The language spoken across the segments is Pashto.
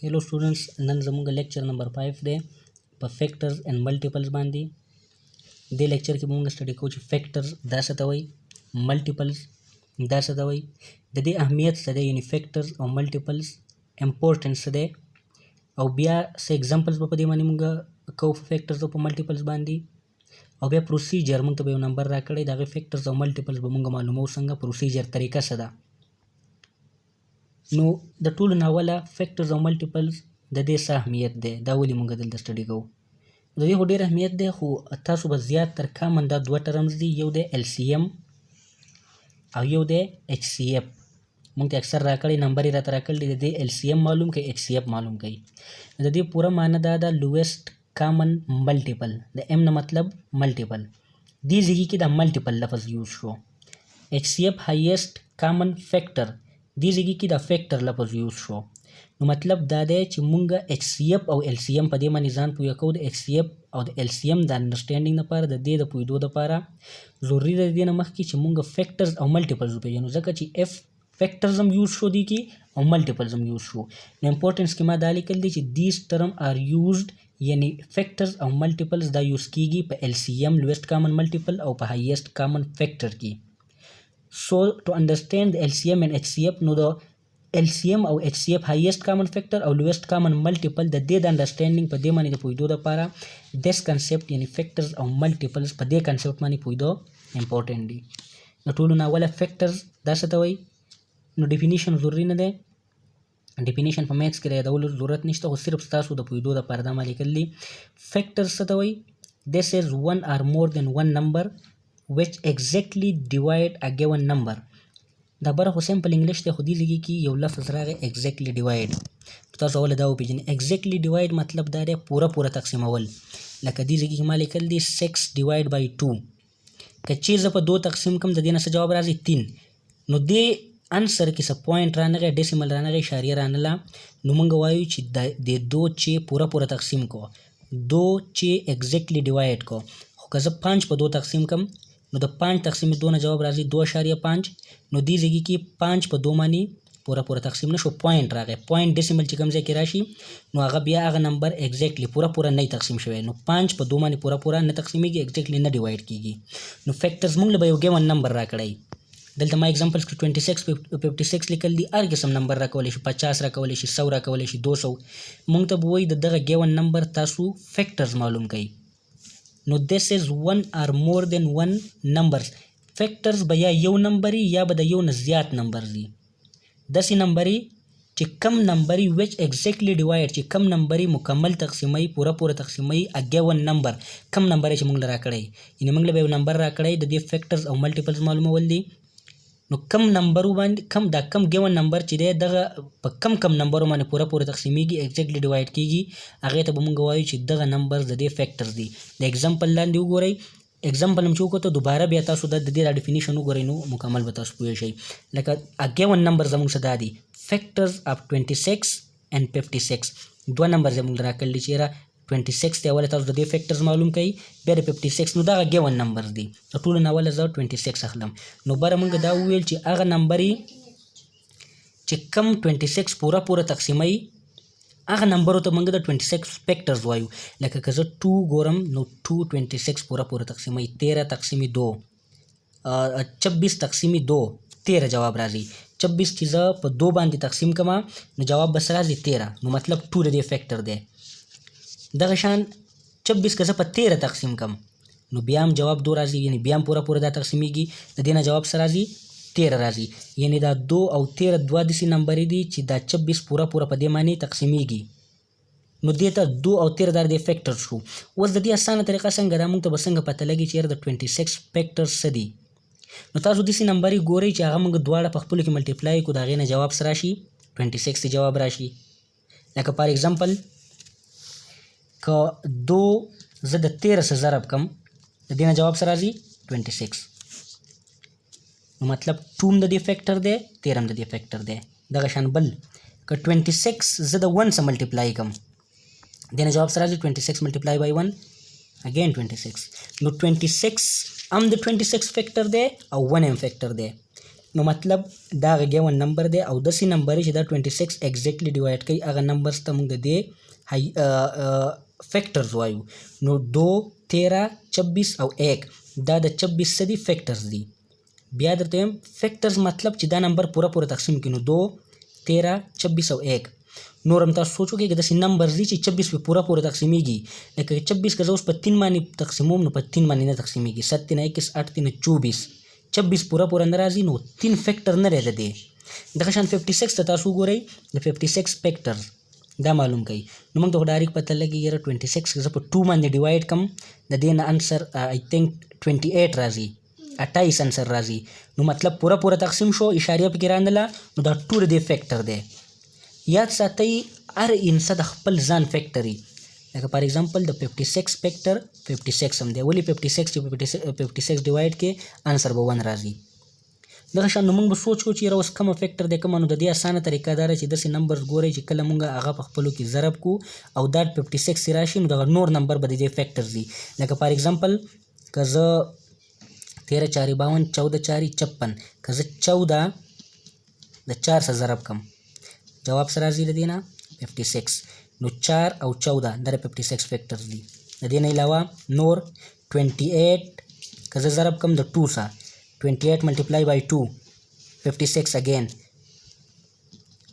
Hello students, none जमूंगा lecture number 5 दे पर factors and multiples बांधी दे लेक्चर की मूंगा स्टडी कोच फैक्टर्स दासतवई मल्टीपल्स दासतवई दे अहमियत सदे यानी फैक्टर्स और मल्टीपल्स इंपॉर्टेंस सदे और बिया से एग्जांपल्स बपदे मानी मूंगा को फैक्टर्स और मल्टीपल्स बांधी और बिया प्रोसीजर मूंग तबे नंबर राकड़े दागे फैक्टर्स और मल्टीपल्स बमूंगा मालूम हो संगा प्रोसीजर तरीका सदा नो द टूल नावला फैक्टर्स और मल्टीपल्स द दे सा अहमियत दे दावली मूंगा दल स्टडी को द ये होडेर अहमियत दे खो तासु बजियात तरका मंदा दो टर्म्स दी यो दे LCM और यो दे HCF मूंग अक्सर राकड़ी नंबर ही रात राकड़ी दे LCM मालूम के HCF मालूम कई द दे पूरा माना दादा lowest common multiple the M ना मतलब मल्टीपल दी जिगी की द मल्टीपल लफ्ज यूज हो HCF हाईएस्ट कॉमन फैक्टर दी जिगी की द फैक्टर लफ्ज यूज हो नो मतलब दादे चिमुंगा HCF और LCM पदे मा निजान पुया को द HCF और LCM द अंडरस्टैंडिंग न पार द दे द पुइदो द पारा जरूरी द दे न मख की चिमुंगा फैक्टर्स और मल्टीपल्स पे जनो जका ची F फैक्टर्स हम यूज हो दी की और मल्टीपल्स हम यूज हो नो इंपॉर्टेंस की मा दाली कर दी ची दीस टर्म आर यूज्ड यानी फैक्टर्स और मल्टीपल्स दा यूज कीगी पे LCM लोएस्ट कॉमन मल्टीपल और पे हाईएस्ट कॉमन फैक्टर की So to understand the LCM and HCF, know the LCM or HCF highest common factor or lowest common multiple the did understanding pa de mani puido da para this concept yani factors or multiples pa de concept mani puido importantly no tulu na wala factors da satawai no definition zurri na de definition pa max kare da wala zurat nishta ho sirf tasu da puido da para da mali kalli factors satawai this is one or more than one number which exactly divide a given number دا بره خو سمپل انګلیش ته خو دې لګي کی یو لفظ راغی exactly divide تاسو ول دا وپیژنئ exactly divide مطلب دا دی پورا تقسیمول لکه دې لګي ما لیکل دي 6 divide by 2 که چیز په 2 تقسیم کوم د دې نه څه جواب راځي 3 نو دې انسر کې څه پوینټ رانغی ډیسیمل رانغی اشاریه رانله نو موږ وایو چې د 2 چې پورا تقسیم کو 2 چې exactly divide کو خو که زه 5 په 2 تقسیم کوم نو د 5 تقسیم 2 نه جواب راځي 2.5 نو دې ځای کې 5 په 2 باندې پورا تقسیم نشو پوینټ راغی پوینټ ډیسیمل چې کوم ځای کې راشي نو هغه بیا هغه نمبر ایگزیکټلی پورا نه تقسیم شوی نو 5 په 2 باندې پورا نه تقسیمېږي ایگزیکټلی نه ډیوایډ کیږي نو فیکټرز موږ له یو ګیون نمبر راکړی دلته ما ایگزامپلز کې 26 لیکل دي هر قسم نمبر راکولی شي 50 راکولی شي 100 راکولی شي 200 موږ ته وایي دغه ګیون نمبر تاسو فیکټرز معلوم کړئ نو this is one or more than one numbers factors به یا یو نمبري یا به د یو نه زیات نمبر دي داسې نمبري چې کم نمبري which exactly divide چې کم نمبري مکمل تقسیمي پورا تقسیمي a given number کم نمبر چې موږ راکړی یعنی موږ له یو نمبر راکړی د دې فیکټرز او ملټیپلز معلومول دي نو کم نمبر باندې کم ګیون نمبر چې دی دغه په کم نمبر باندې پورا تقسیمیږي ایگزیکټلی ډیوایډ کیږي هغه ته به موږ وایو چې دغه نمبر د دې فیکټرز دي د ایگزامپل لاندې وګورئ ایگزامپل هم چې وکړو دوباره بیا تاسو د دې ډیفینیشن وګورئ نو مکمل به تاسو پوه شئ لکه ا ګیون نمبر زموږ څه دي فیکټرز اف 26 and 56 دوه نمبر زموږ راکړل چې 26 ته اول تاسو د دې فیکټرز معلوم کړئ بیا د 56 نو دا ګیون نمبر دی د ټول نه اول زه 26 اخلم نو بره موږ دا ویل چې هغه نمبر چې کم 26 پورا تقسیمي هغه نمبر ته موږ د 26 فیکټرز وایو لکه که زه 2 ګورم نو 2 26 پورا تقسیمي 13 تقسیمي 2 26 تقسیمي 2 13 جواب راځي 26 چې زه په 2 باندې تقسیم کما نو جواب بس راځي 13 نو مطلب 2 د دې فیکټر دی دغه شان 26 که زه په 13 تقسیم کم نو بیا هم جواب 2 راځي یعنی بیا هم پورا دا تقسیمیږي د دې نه جواب سره راځي 13 راځي یعنی دا 2 او 13 دوه داسې نمبر دي چې دا 26 پورا په دې باندې تقسیمیږي نو دې ته 2 او 13 د فیکټر شو اوس د دې اسانه طریقه څنګه دا موږ ته بسنګ پته لګي چې د 26 فیکټرز څه دي نو تاسو داسې نمبر ګورئ چې هغه موږ دواړه په خپل کې ملټیپلای کو دا غي نه جواب سره راشي 26 ته جواب راشي لکه فار ایگزامپل که 2 زه د 13 سره ضرب کم د دې نه جواب سره راځي 26 نو مطلب 2 د دې فیکټر دی 13 د دې فیکټر دی دغه شان بل که 26 زه د 1 سره ملټیپلای کم د نه جواب سره راځي 26 ملټیپلای بای 1 اگین 26 نو 26 هم د 26 فیکټر دی او 1 هم فیکټر دی نو مطلب دا هغه ګیون نمبر دی او داسې نمبر چې دا 26 ایگزیکټلی ډیوایډ کوي هغه نمبرز ته موږ د دې فیکټرز وایو. نو 2 13 26 او 1 دا د 26 څه دي فیکټرز دي. بیا درته وایم فیکټرز مطلب چې دا نمبر پوره تقسیم کړي. نو 2 13 26 او 1 نور هم تاسو سوچ وکړئ که داسې نمبرز دي چې 26 پې پوره تقسیمیږي. لکه 26 که زه اوس په 3 باندې تقسیموم نو په 3 باندې نه تقسیمیږي. 7 3 21 8 3 24 26 پوره نه راځي نو 3 فیکټر نه دی د دې. دغه شان 56 ته تاسو وګورئ د 56 فیکټرز دا معلوم کړئ. نو موږ ته خو ډایرکټ پته لګي یاره 26 که زه په 2 باندې ډیوایډ کړم د دې نه انسر آی تھنک 28 راځي 28 انسر راځي. نو مطلب پوره تقسیم شو اشاریه پکې رانله نو دا ټول د فیکټر دی. یاد ساتئ هر انسه د خپل ځان فیکټري. لکه فار ایگزامپل د 56 فیکټر 56 هم دی. ولې 56 چې 56 ډیوایډ کې انسر به 1 راځي. دغه شان نو موږ به سوچ کوو چې یاره اوس کومه فیکټر دی کومه. نو د دې اسانه طریقه دا ده چې داسې نمبرز ګورئ چې کله موږ هغه په خپلو کې ضرب کړو او دا 56 چې راشي نو دغه نور نمبر به د دې فیکټرز دي. لکه فار ایگزامپل که زه 13 4 52 14 4 56 که زه 14 د 4 سره ضرب کړم جواب سره راځي د دې نه 56. نو 4 او 14 دا 56 فیکټرز دي. د دې نه علاوه نور 28 که زه ضرب کړم د 2 سره 28 multiply by 2 56 again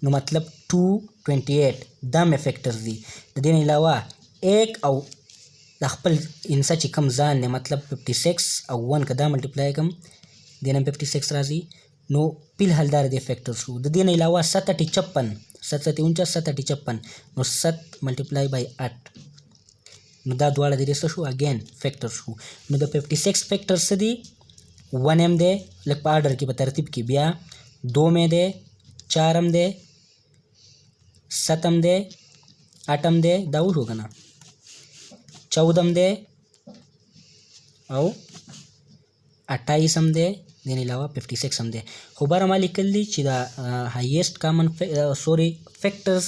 نو مطلب 2 28 دا مې فیکټرز دي. د دې نه علاوه 1 او د خپل انسه چې کوم ځان دی مطلب 56 او 1 که دا ملټیپلای کړم دې نه 56 راځي. نو فی الحال دا د فیکټر شو. د دې نه علاوه 7 56 7 49 7 56 نو 7 ملټیپلای بای 8 نو دا دواړه د دې څه شو اگین فیکټر شو. نو د 56 فیکټر څه دي 1 هم دی لږ په آرډر کې په ترتیب کې بیا 2 مې دی 4 هم دی 7 هم دی 8 هم دی دا وشو که نه 14 هم دی او 28 هم دی دې نه علاوه 56 هم دی. خو بهر ما لیکل دي چې دا هاییسټ کامن فیکټرز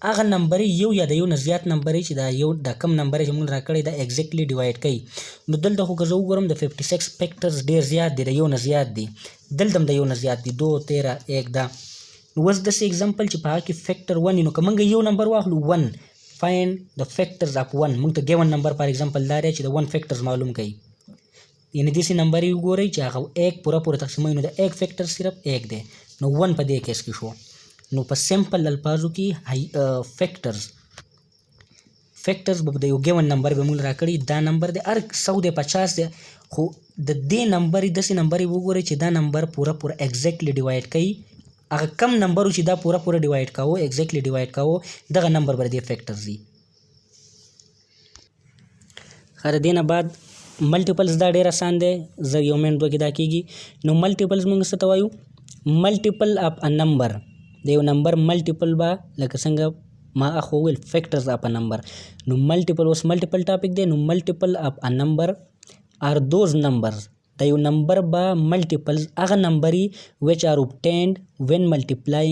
هغه نمبر یو یا د یو نه زیات نمبر چې دا یو دا کم نمبر چې موږ راکړی دا ایگزیکټلی ډیوایډ کوي. نو دلته خو که زه وګورم د 56 فیکټرز ډېر زیات دي د یو نه زیات دي. دلته هم د یو نه زیات دي 2 13 1 دا. نو اوس داسې اگزامپل چې په هغه کې فیکټر 1 نو که موږ یو نمبر واخلو 1 find the factors of 1 موږ ته given number فار ایگزامپل دا دی چې د 1 فیکټرز معلوم کوي. یعنی داسې نمبر یې وګورئ چې هغه 1 پوره تقسیموي نو د 1 فیکټر صرف 1 دی. نو 1 په دې کیس کې شو. نو په سمپل الفاظو کې فیکټرز به د یو ګیون نمبر به موږ راکړي دا نمبر دی هر 100 دی 50 دی خو د دې نمبر داسې نمبر یې وګورئ چې دا نمبر پوره ایگزیکټلی ډیوایډ کوي. هغه کم نمبر چې دا پوره ډیوایډ کاوه ایگزیکټلی ډیوایډ کاوه دغه نمبر به د دې فیکټرز دي. خیر دې نه بعد ملټیپلز دا ډېر آسان دی. زه یو منټ دوه کې دا کېږي. نو ملټیپلز موږ څه ته وایو ملټیپل اف ا نمبر د یو نمبر ملټیپل به لکه څنګه ما اخو ویل فیکټرز اف ا نمبر. نو ملټیپل اوس ملټیپل ټاپک دی. نو ملټیپل اف ا نمبر آر دوز نمبرز د یو نمبر به ملټیپلز هغه نمبري which are obtained when multiply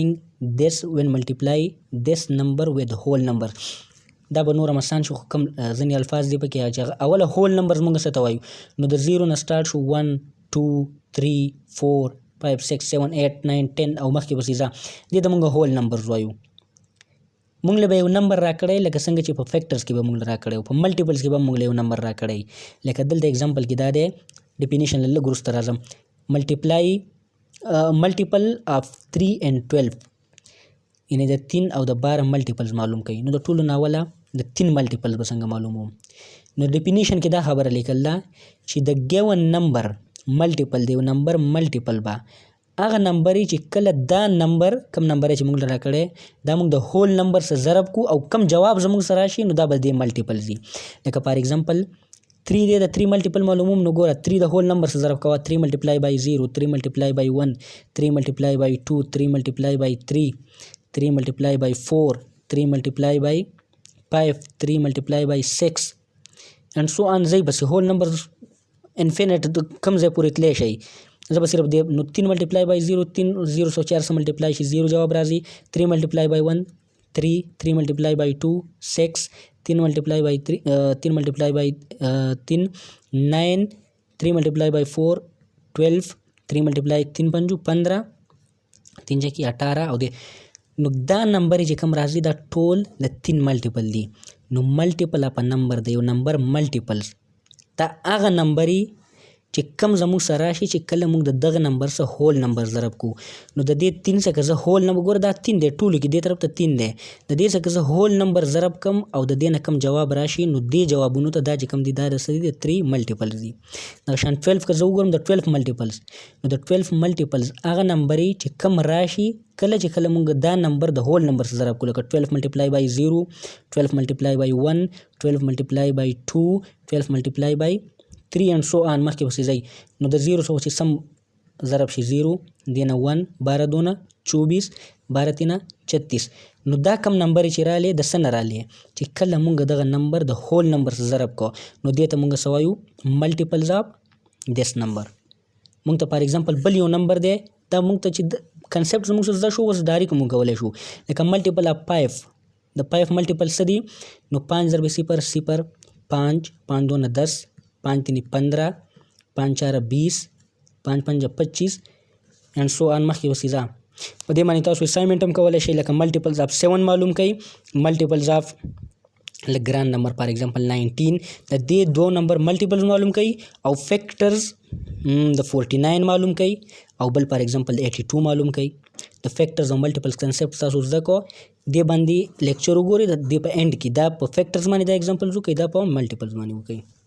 this number with whole number. دا به نور آسان شو کوم ځینې الفاظ دي پکې چې اوله هول نمبرز موږ څه ته وایو. نو د 0 نه سټارټ شو 1 2 3 4 5 6 7 8 9 10 او مخکې پسې ځه دې ته موږ هول نمبرز وایو. موږ له به یو نمبر راکړی لکه څنګه چې په فیکټرز کې به موږ راکړی او په ملټیپلز کې به موږ له یو نمبر راکړی. لکه دلته اگزامپل کې دا دی ډیفینیشن لږ وروسته راځم. ملټیپل اف 3 and 12 یعنې د 3 او د 12 ملټیپلز معلوم کوي. نو د ټولو نه اوله د 3 ملټیپلز به څنګه معلوموم. نو ډیفینیشن کې دا خبره لیکل ده چې د ګیون نمبر ملټیپل دی یو نمبر ملټیپل به هغه نمبر چې کله دا نمبر کم نمبر چې موږ راکړی دا موږ د هول نمبر سره ضرب کو او کم جواب زموږ سره راشي نو دا به د ملټیپلز دي. لکه فار ایگزامپل 3 دی د 3 ملټیپل معلوموم نو ګوره 3 د هول نمبر سره ضرب کوه 3 ملټیپلای بای 0 3 ملټیپلای بای 1 3 ملټیپلای بای 2 3 ملټیپلای بای 3 3 ملټیپلای بای 4 3 ملټیپلای بای 5 3 ملټیپلای بای 6 and so on. زی بس هول نمبر انفینټ کم ځای پورې تللی شي. زه به صرف د نو 3 ملټیپلای بای 0 3 0 سو 4 سره ملټیپلای شي 0 جواب راځي. 3 ملټیپلای بای 1 3 3 ملټیپلای بای 2 6 3 ملټیپلای بای 3 3 ملټیپلای بای 3 9 3 ملټیپلای بای 4 12 3 ملټیپلای 3 پنځو 15 3 جکی 18 او د نو دا نمبر چې کوم راځي دا ټول د 3 ملټیپل دي نو ملټیپل اپ نمبر دی یو نمبر ملټیپلز دا هغه نمبر چې کم زموږ سره راشي چې کله موږ د دغه نمبر سره هول نمبر ضرب کو نو د دې 3 څخه زه هول نمبر ګوره دا 3 دی ټولو کې دې طرف ته 3 دی د دې څخه زه هول نمبر ضرب کم او د دې نه کم جواب راشي نو دې جوابونو ته دا چې کم دي دا د څه دي د 3 ملټیپلز دي دغه شان 12 که زه وګورم د 12 ملټیپلز نو د 12 ملټیپلز هغه نمبر چې کم راشي کله چې کله موږ دا نمبر د هول نمبر سره ضرب کړو لکه 12 ملټیپلای بای 0 12 ملټیپلای بای 1 12 ملټیپلای بای 2 12 ملټیپلای بای 3 and so on مخکې پسې ځئ نو د 0 څخه چې سم ضرب شي 0 دې نه 1 12 دونه 24 12 تینه 36 نو دا کم نمبر چې رالی د څه نه رالی چې کله موږ دغه نمبر د هول نمبر سره ضرب کو نو دې ته موږ څه وایو ملټیپلز اف دس نمبر موږ ته فار ایگزامپل بل یو نمبر دی دا موږ ته چې کنسپټ زموږ سره زده شو اوس ډایرکټ موږ کولی شو لکه ملټیپل اف 5 د 5 ملټیپل څه دي نو 5 ضرب 0 0 5 5 دونه 10 5 3 15 5 4 20 5 5 25 and so on مخکې وسې ځه په دې باندې تاسو اسایمنټ هم کولی شئ لکه ملټیپلز اف 7 معلوم کړئ ملټیپلز اف لکه ګران نمبر فار ایگزامپل 19 د دې دو نمبر ملټیپلز معلوم کړئ او فیکټرز د 49 معلوم کړئ او بل فار ایگزامپل 82 معلوم کړئ د فیکټرز او ملټیپلز کنسپټ تاسو زده کو دې باندې لیکچر وګورئ د دې په اینډ کې دا په فیکټرز باندې دا ایگزامپلز وکړئ دا په ملټیپلز باندې وکړئ